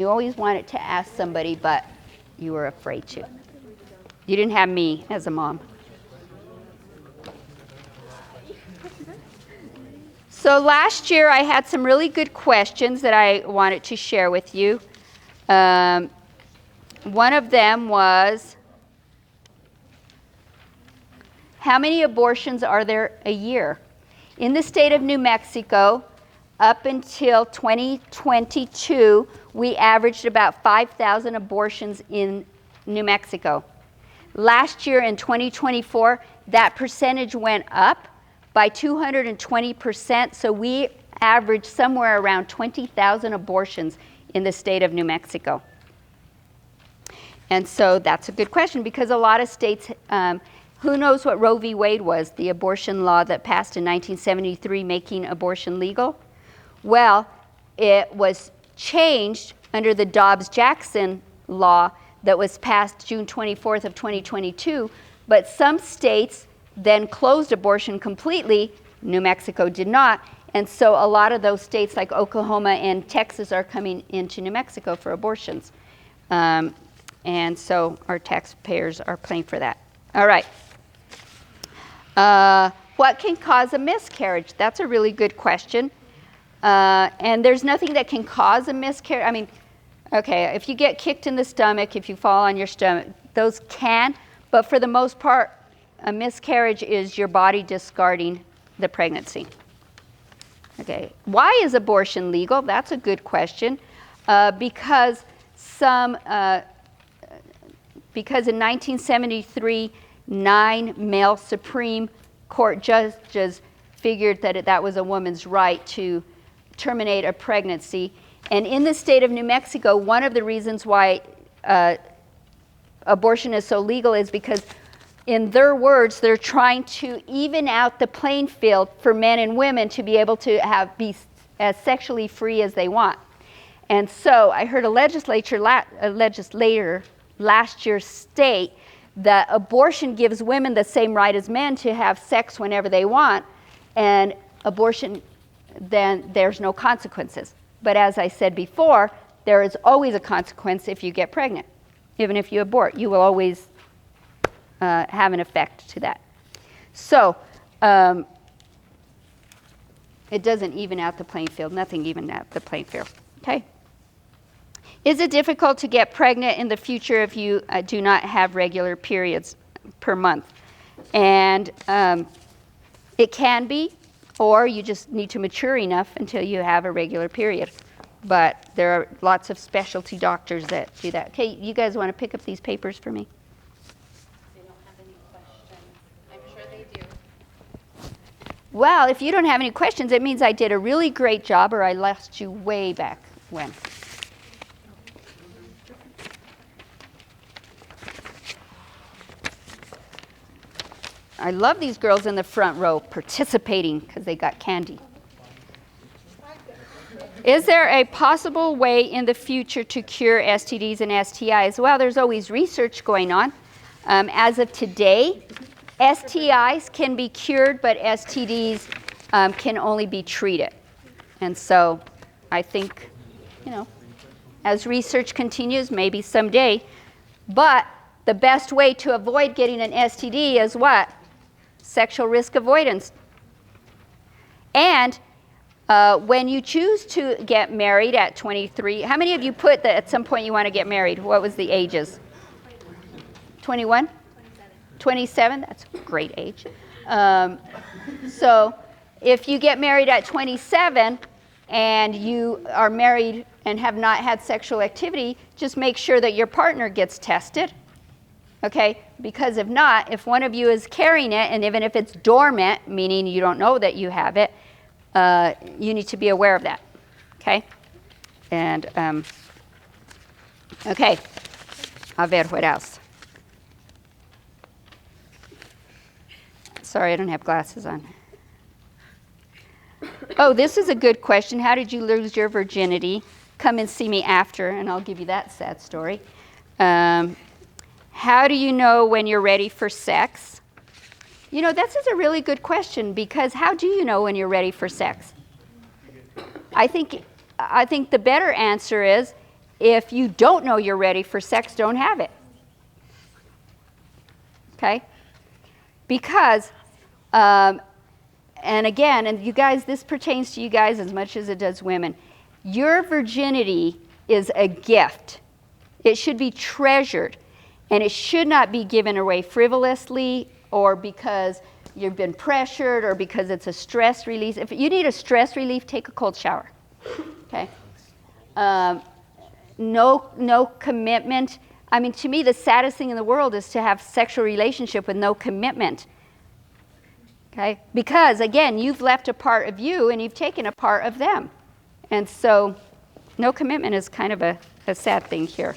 You always wanted to ask somebody, but you were afraid to. You didn't have me as a mom. So last year I had some really good questions that I wanted to share with you. One of them was, how many abortions are there a year? In the state of New Mexico, up until 2022, we averaged about 5,000 abortions in New Mexico. Last year in 2024, that percentage went up by 220%, so we averaged somewhere around 20,000 abortions in the state of New Mexico. And so that's a good question, because a lot of states, who knows what Roe v. Wade was, the abortion law that passed in 1973 making abortion legal? Well, it was changed under the Dobbs-Jackson law that was passed June 24th of 2022, but some states then closed abortion completely. New Mexico did not, and so a lot of those states like Oklahoma and Texas are coming into New Mexico for abortions. And so our taxpayers are paying for that. All right. What can cause a miscarriage? That's a really good question. And there's nothing that can cause a miscarriage. I mean, okay, if you get kicked in the stomach, if you fall on your stomach, those can, but for the most part, a miscarriage is your body discarding the pregnancy. Okay, why is abortion legal? That's a good question. Because in 1973, 9 male Supreme Court judges figured that that was a woman's right to terminate a pregnancy. And in the state of New Mexico, one of the reasons why abortion is so legal is because, in their words, they're trying to even out the playing field for men and women to be able to be as sexually free as they want. And so I heard a legislator last year state that abortion gives women the same right as men to have sex whenever they want, and abortion, then there's no consequences. But as I said before, there is always a consequence if you get pregnant. Even if you abort, you will always have an effect to that. So it doesn't even out the playing field. Nothing even out the playing field. Okay. Is it difficult to get pregnant in the future if you do not have regular periods per month? And it can be, or you just need to mature enough until you have a regular period. But there are lots of specialty doctors that do that. Okay, you guys want to pick up these papers for me? They don't have any questions. I'm sure they do. Well, if you don't have any questions, it means I did a really great job, or I lost you way back when. I love these girls in the front row participating because they got candy. Is there a possible way in the future to cure STDs and STIs? Well, there's always research going on. As of today, STIs can be cured, but STDs can only be treated. And so I think, as research continues, maybe someday. But the best way to avoid getting an STD is what? Sexual risk avoidance. And when you choose to get married at 23, how many of you put that at some point you want to get married? What was the ages? 21? 27? That's a great age. So if you get married at 27 and you are married and have not had sexual activity, just make sure that your partner gets tested. Okay, because if not, if one of you is carrying it, and even if it's dormant, meaning you don't know that you have it, you need to be aware of that. Okay? And, okay. A ver, what else? Sorry, I don't have glasses on. Oh, this is a good question. How did you lose your virginity? Come and see me after, and I'll give you that sad story. How do you know when you're ready for sex? This is a really good question, because how do you know when you're ready for sex? I think the better answer is if you don't know you're ready for sex, don't have it. Okay? Because, and again, and you guys, this pertains to you guys as much as it does women. Your virginity is a gift. It should be treasured, and it should not be given away frivolously or because you've been pressured or because it's a stress release. If you need a stress relief, take a cold shower. Okay? No commitment. I mean, to me, the saddest thing in the world is to have sexual relationship with no commitment. Okay? Because, again, you've left a part of you and you've taken a part of them. And so, no commitment is kind of a sad thing here.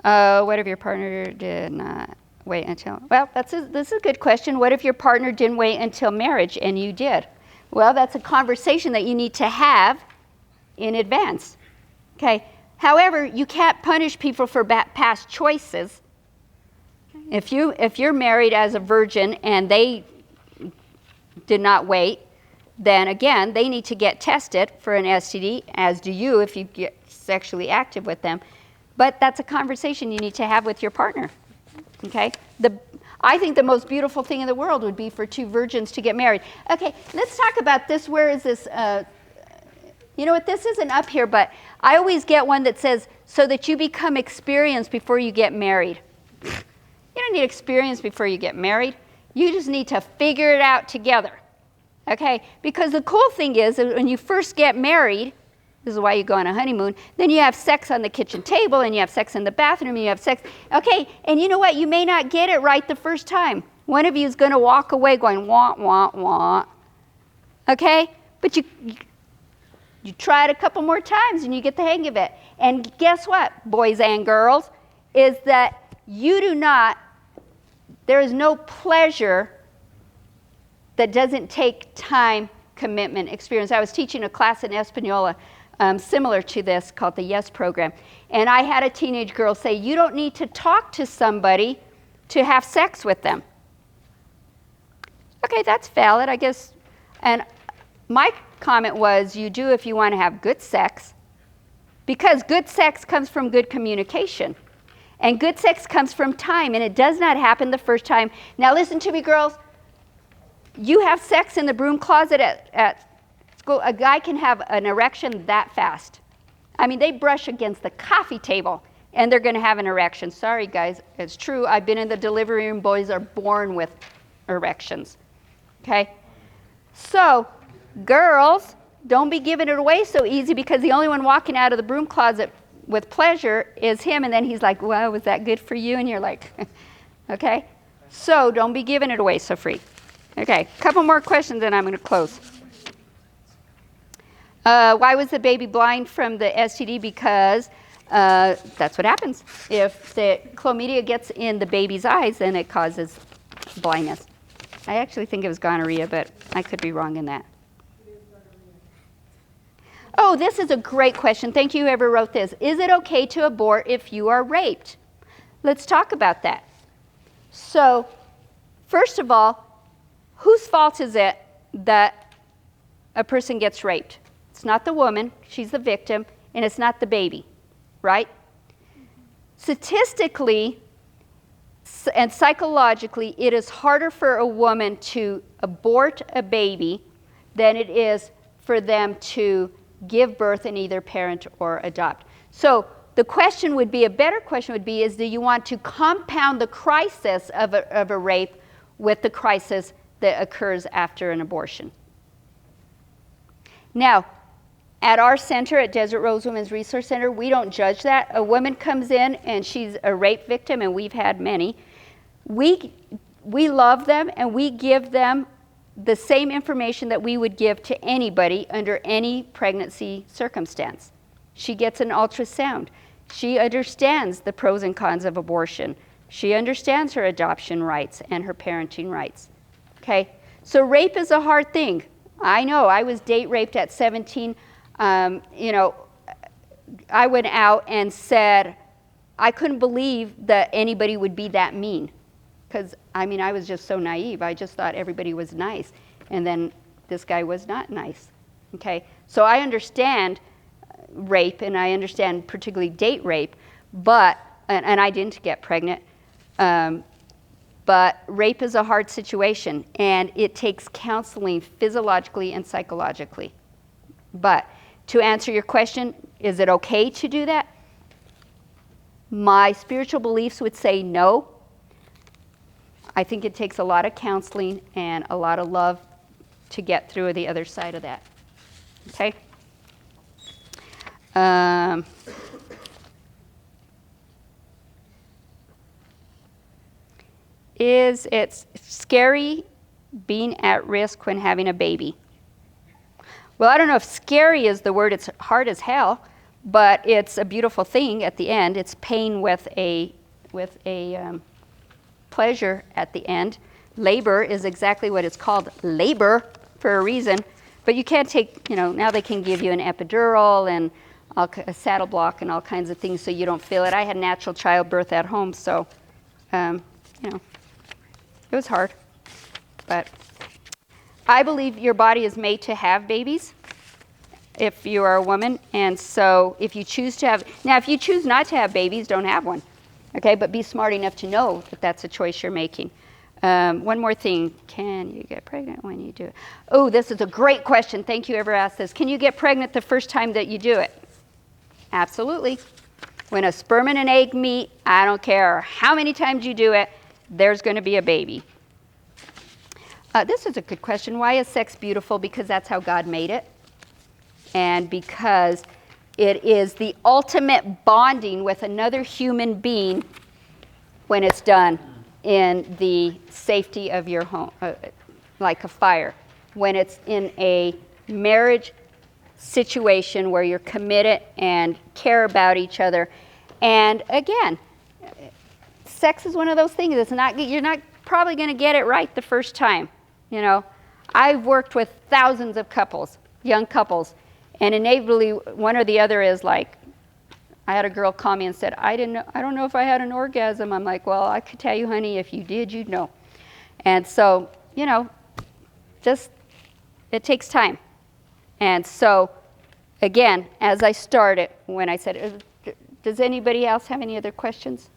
What if your partner did not wait until... Well, this is a good question. What if your partner didn't wait until marriage and you did? Well, that's a conversation that you need to have in advance. Okay? However, you can't punish people for past choices. If you're married as a virgin and they did not wait, then again, they need to get tested for an STD, as do you if you get sexually active with them. But that's a conversation you need to have with your partner. Okay? I think the most beautiful thing in the world would be for two virgins to get married. Okay, let's talk about this. Where is this? You know what? This isn't up here, but I always get one that says, so that you become experienced before you get married. You don't need experience before you get married. You just need to figure it out together. Okay? Because the cool thing is that when you first get married, this is why you go on a honeymoon, then you have sex on the kitchen table, and you have sex in the bathroom, and you have sex. Okay, and you know what? You may not get it right the first time. One of you is going to walk away going, wah, wah, wah. Okay? But you try it a couple more times, and you get the hang of it. And guess what, boys and girls, is that there is no pleasure that doesn't take time, commitment, experience. I was teaching a class in Espanola similar to this called the YES program. And I had a teenage girl say, you don't need to talk to somebody to have sex with them. Okay, that's valid, I guess. And my comment was, you do if you want to have good sex, because good sex comes from good communication. And good sex comes from time, and it does not happen the first time. Now listen to me, girls. You have sex in the broom closet at school. A guy can have an erection that fast. I mean, they brush against the coffee table, and they're going to have an erection. Sorry, guys. It's true. I've been in the delivery room. Boys are born with erections. Okay? So, girls, don't be giving it away so easy, because the only one walking out of the broom closet with pleasure is him, and then he's like, well, was that good for you? And you're like, okay? So, don't be giving it away so free. Okay, a couple more questions and I'm going to close. Why was the baby blind from the STD? Because that's what happens. If the chlamydia gets in the baby's eyes, then it causes blindness. I actually think it was gonorrhea, but I could be wrong in that. Oh, this is a great question. Thank you, whoever wrote this. Is it okay to abort if you are raped? Let's talk about that. So, first of all, whose fault is it that a person gets raped? It's not the woman, she's the victim, and it's not the baby, right? Statistically and psychologically, it is harder for a woman to abort a baby than it is for them to give birth and either parent or adopt. So the question would be, a better question would be, is do you want to compound the crisis of a rape with the crisis that occurs after an abortion? Now, at our center, at Desert Rose Women's Resource Center, we don't judge that. A woman comes in and she's a rape victim, and we've had many. We love them, and we give them the same information that we would give to anybody under any pregnancy circumstance. She gets an ultrasound. She understands the pros and cons of abortion. She understands her adoption rights and her parenting rights. Okay? So rape is a hard thing. I know. I was date raped at 17. I went out and said, I couldn't believe that anybody would be that mean. Because, I was just so naive. I just thought everybody was nice. And then this guy was not nice. Okay? So I understand rape, and I understand particularly date rape, but, and I didn't get pregnant, but rape is a hard situation, and it takes counseling physiologically and psychologically. But to answer your question, is it okay to do that? My spiritual beliefs would say no. I think it takes a lot of counseling and a lot of love to get through the other side of that. Okay? Is it scary being at risk when having a baby? Well, I don't know if scary is the word. It's hard as hell, but it's a beautiful thing at the end. It's pain with a pleasure at the end. Labor is exactly what it's called, labor, for a reason. But you can't take, now they can give you an epidural and a saddle block and all kinds of things so you don't feel it. I had natural childbirth at home, so, it was hard. But I believe your body is made to have babies if you are a woman. And so if you choose to have, now if you choose not to have babies, don't have one. Okay, but be smart enough to know that that's a choice you're making. One more thing. Can you get pregnant when you do it? Oh, this is a great question. Thank you whoever asked this. Can you get pregnant the first time that you do it? Absolutely. When a sperm and an egg meet, I don't care how many times you do it, there's going to be a baby. This is a good question. Why is sex beautiful? Because that's how God made it. And because it is the ultimate bonding with another human being when it's done in the safety of your home, like a fire. When it's in a marriage situation where you're committed and care about each other. And again, sex is one of those things. You're not probably going to get it right the first time. I've worked with thousands of couples, young couples, and inevitably one or the other is like, I had a girl call me and said, I don't know if I had an orgasm. I'm like, well, I could tell you, honey, if you did, you'd know. And so, just, it takes time. And so, again, as I started, when I said, does anybody else have any other questions?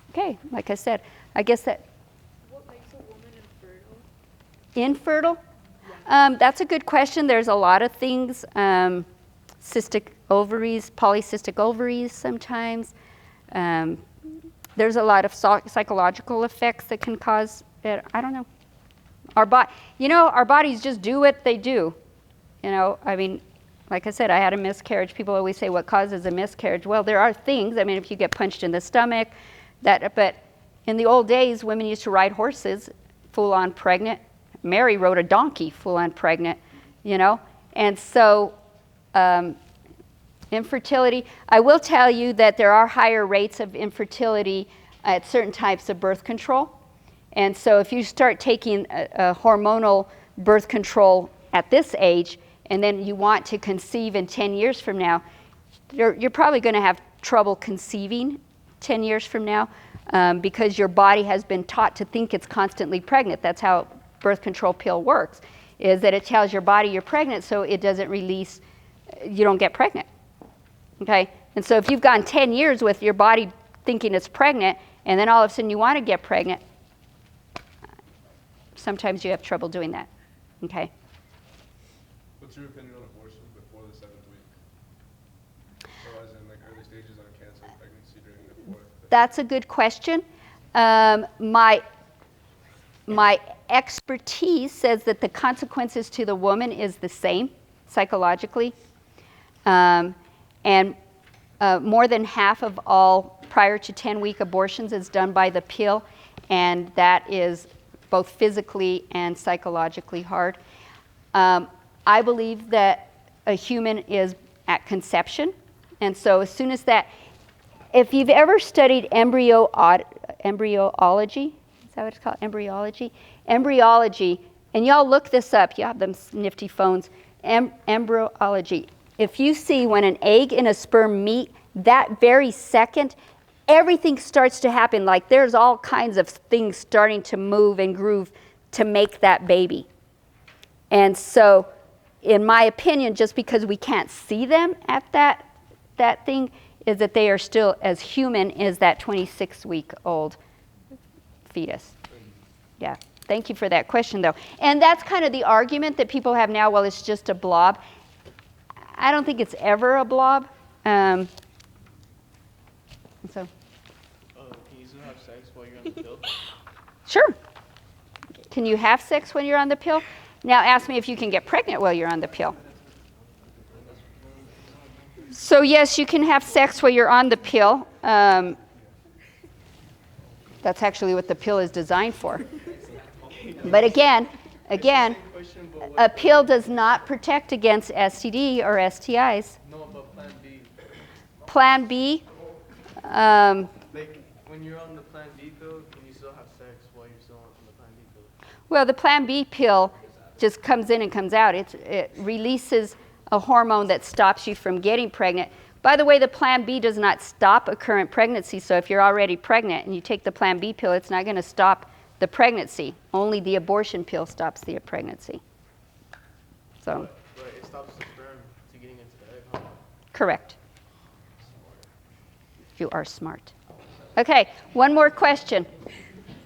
Okay, like I said, I guess that. What makes a woman infertile? Infertile? That's a good question. There's a lot of things. Cystic ovaries, polycystic ovaries sometimes. There's a lot of psychological effects that can cause it. I don't know. Our bodies just do what they do. Like I said, I had a miscarriage. People always say, what causes a miscarriage? Well, there are things. If you get punched in the stomach, but in the old days, women used to ride horses, full-on pregnant. Mary rode a donkey, full-on pregnant, And so, infertility, I will tell you that there are higher rates of infertility at certain types of birth control. And so if you start taking a hormonal birth control at this age, and then you want to conceive in 10 years from now, you're probably going to have trouble conceiving 10 years from now because your body has been taught to think it's constantly pregnant. That's how birth control pill works, is that it tells your body you're pregnant so it doesn't release, you don't get pregnant. Okay? And so if you've gone 10 years with your body thinking it's pregnant, and then all of a sudden you want to get pregnant, sometimes you have trouble doing that. Okay? What's your opinion on abortion before the 7th week? Or as in early stages on cancer, pregnancy during the 4th? That's a good question. My expertise says that the consequences to the woman is the same psychologically. And more than half of all prior to 10-week abortions is done by the pill, and that is both physically and psychologically hard. I believe that a human is at conception, and so as soon as that, if you've ever studied embryology, is that what it's called? Embryology, and y'all look this up. You have them nifty phones. Embryology. If you see when an egg and a sperm meet, that very second, everything starts to happen. Like there's all kinds of things starting to move and groove to make that baby. And so in my opinion, just because we can't see them at that thing, is that they are still as human as that 26-week-old fetus. Yeah. Thank you for that question, though. And that's kind of the argument that people have now. Well, it's just a blob. I don't think it's ever a blob. So. Can you still have sex while you're on the pill? Sure. Can you have sex when you're on the pill? Now ask me if you can get pregnant while you're on the pill. So yes, you can have sex while you're on the pill. That's actually what the pill is designed for. But again, a pill does not protect against STD or STIs. No, but Plan B. Plan B, Like, when you're on the Plan B pill, can you still have sex while you're still on the Plan B pill? well, the Plan B pill just comes in and comes out. It releases a hormone that stops you from getting pregnant. By the way, the Plan B does not stop a current pregnancy, so if you're already pregnant and you take the Plan B pill, it's not going to stop the pregnancy. Only the abortion pill stops the pregnancy. So, But it stops the sperm to getting into the egg, huh? correct. You are smart. Okay, one more question.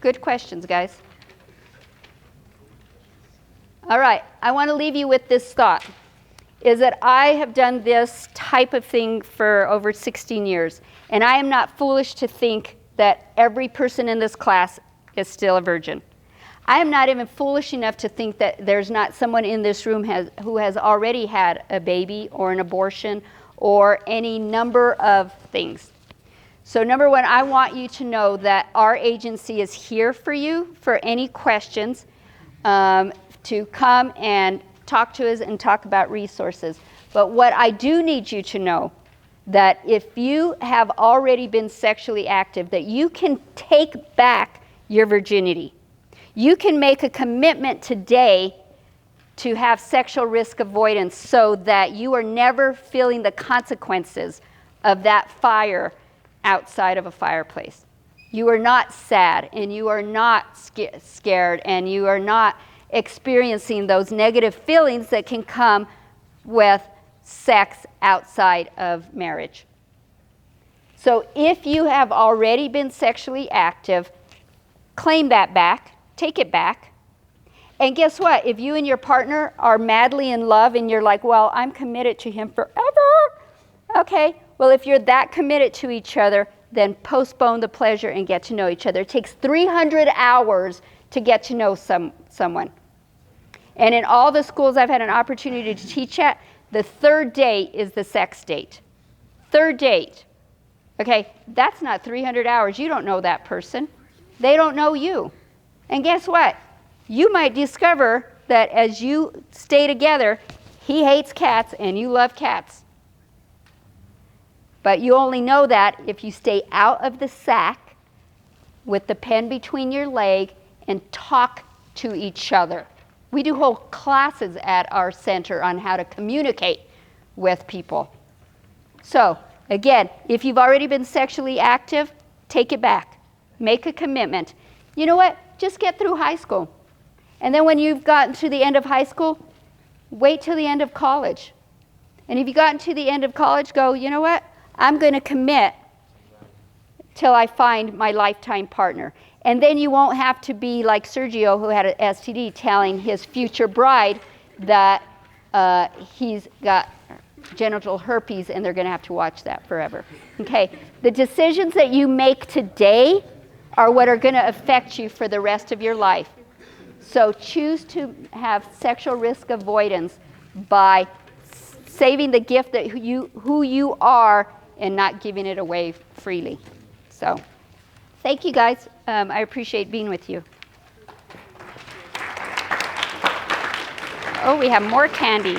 Good questions, guys. All right, I want to leave you with this thought, is that I have done this type of thing for over 16 years, and I am not foolish to think that every person in this class is still a virgin. I am not even foolish enough to think that there's not someone in this room who has already had a baby or an abortion or any number of things. So number one, I want you to know that our agency is here for you for any questions, to come and talk to us and talk about resources. But what I do need you to know, that if you have already been sexually active, that you can take back your virginity. You can make a commitment today to have sexual risk avoidance so that you are never feeling the consequences of that fire outside of a fireplace. You are not sad, and you are not scared, and you are not experiencing those negative feelings that can come with sex outside of marriage. So if you have already been sexually active, claim that back, take it back. And guess what? If you and your partner are madly in love and you're like, well, I'm committed to him forever. Okay, well, if you're that committed to each other, then postpone the pleasure and get to know each other. It takes 300 hours to get to know someone. And in all the schools I've had an opportunity to teach at, the third date is the sex date. Third date. Okay, that's not 300 hours. You don't know that person. They don't know you. And guess what? You might discover that as you stay together, he hates cats and you love cats. But you only know that if you stay out of the sack with the pen between your leg and talk to each other. We do whole classes at our center on how to communicate with people. So, again, if you've already been sexually active, take it back. Make a commitment. You know what? Just get through high school. And then when you've gotten to the end of high school, wait till the end of college. And if you've gotten to the end of college, go, you know what? I'm going to commit till I find my lifetime partner. And then you won't have to be like Sergio, who had an STD, telling his future bride that he's got genital herpes and they're going to have to watch that forever. Okay, the decisions that you make today are what are going to affect you for the rest of your life. So choose to have sexual risk avoidance by saving the gift that who you are and not giving it away freely. So thank you, guys. I appreciate being with you. Oh, we have more candy.